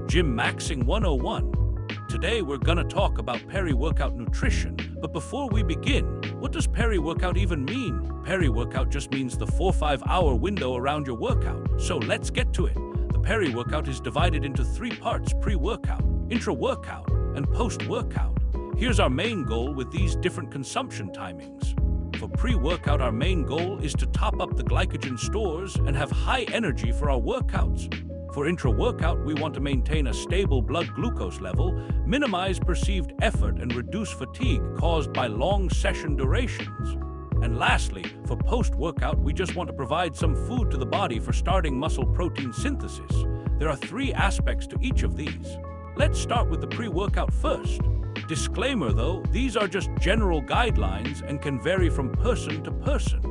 Gym Maxing 101. Today we're gonna talk about peri-workout nutrition, but before we begin, what does peri-workout even mean? Peri-workout just means the 4-5 hour window around your workout, so let's get to it. The peri-workout is divided into 3 parts: pre-workout, intra-workout, and post-workout. Here's our main goal with these different consumption timings. For pre-workout, our main goal is to top up the glycogen stores and have high energy for our workouts. For intra-workout, we want to maintain a stable blood glucose level, minimize perceived effort, and reduce fatigue caused by long session durations. And lastly, for post-workout, we just want to provide some food to the body for starting muscle protein synthesis. There are 3 aspects to each of these. Let's start with the pre-workout first. Disclaimer though, these are just general guidelines and can vary from person to person.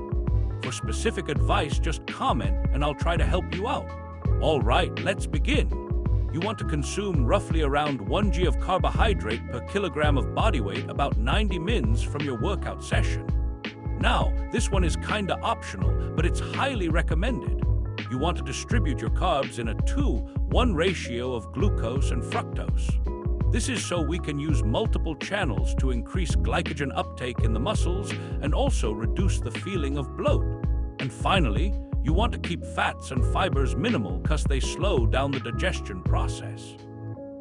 For specific advice, just comment and I'll try to help you out. All right, let's begin. You want to consume roughly around 1 g of carbohydrate per kilogram of body weight, about 90 mins from your workout session. Now, this one is kinda optional, but it's highly recommended. You want to distribute your carbs in a 2:1 ratio of glucose and fructose. This is so we can use multiple channels to increase glycogen uptake in the muscles and also reduce the feeling of bloat. And finally, you want to keep fats and fibers minimal because they slow down the digestion process.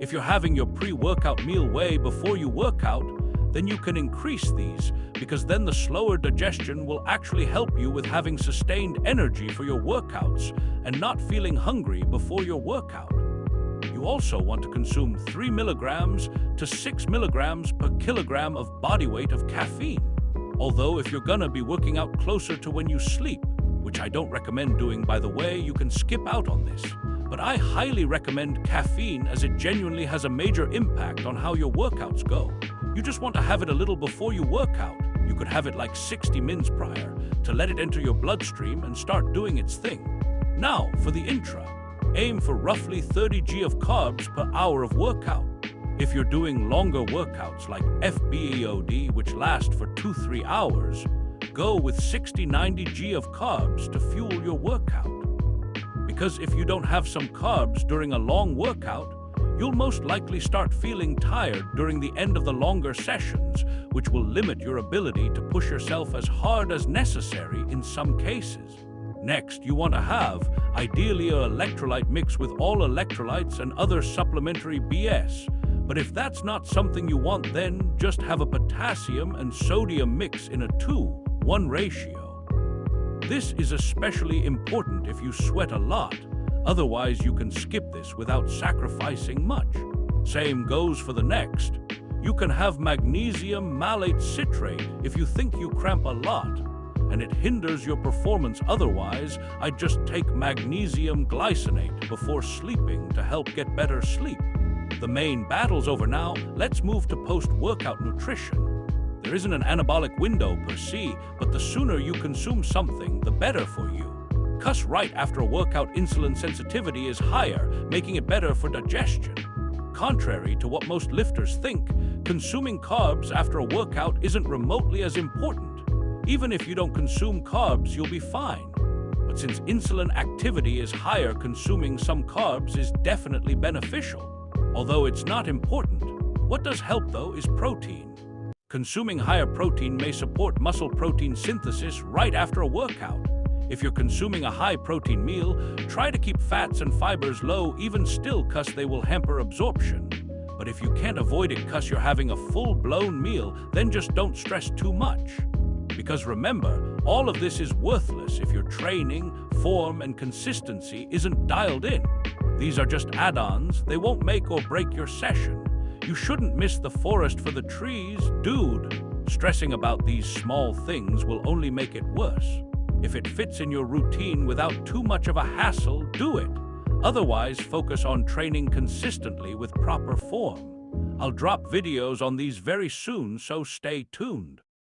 If you're having your pre-workout meal way before you work out, then you can increase these, because then the slower digestion will actually help you with having sustained energy for your workouts and not feeling hungry before your workout. You also want to consume 3 milligrams to 6 milligrams per kilogram of body weight of caffeine. Although if you're gonna be working out closer to when you sleep, which I don't recommend doing, by the way, you can skip out on this. But I highly recommend caffeine, as it genuinely has a major impact on how your workouts go. You just want to have it a little before you work out. You could have it like 60 mins prior to let it enter your bloodstream and start doing its thing. Now, for the intra, aim for roughly 30 g of carbs per hour of workout. If you're doing longer workouts like FBEOD, which last for 2-3 hours, go with 60-90 g of carbs to fuel your workout. Because if you don't have some carbs during a long workout, you'll most likely start feeling tired during the end of the longer sessions, which will limit your ability to push yourself as hard as necessary in some cases. Next, you want to have, ideally, an electrolyte mix with all electrolytes and other supplementary BS. But if that's not something you want, then just have a potassium and sodium mix in a 2:1 ratio. This is especially important if you sweat a lot. Otherwise, you can skip this without sacrificing much. Same goes for the next. You can have magnesium malate citrate if you think you cramp a lot and it hinders your performance. Otherwise, I'd just take magnesium glycinate before sleeping to help get better sleep. The main battle's over now. Let's move to post-workout nutrition. There isn't an anabolic window per se, but the sooner you consume something, the better for you. Cause right after a workout, insulin sensitivity is higher, making it better for digestion. Contrary to what most lifters think, consuming carbs after a workout isn't remotely as important. Even if you don't consume carbs, you'll be fine. But since insulin activity is higher, consuming some carbs is definitely beneficial. Although it's not important. What does help though is protein. Consuming higher protein may support muscle protein synthesis right after a workout. If you're consuming a high-protein meal, try to keep fats and fibers low even still, cause they will hamper absorption. But if you can't avoid it cause you're having a full-blown meal, then just don't stress too much. Because remember, all of this is worthless if your training, form, and consistency isn't dialed in. These are just add-ons. They won't make or break your session. You shouldn't miss the forest for the trees, dude. Stressing about these small things will only make it worse. If it fits in your routine without too much of a hassle, do it. Otherwise, focus on training consistently with proper form. I'll drop videos on these very soon, so stay tuned.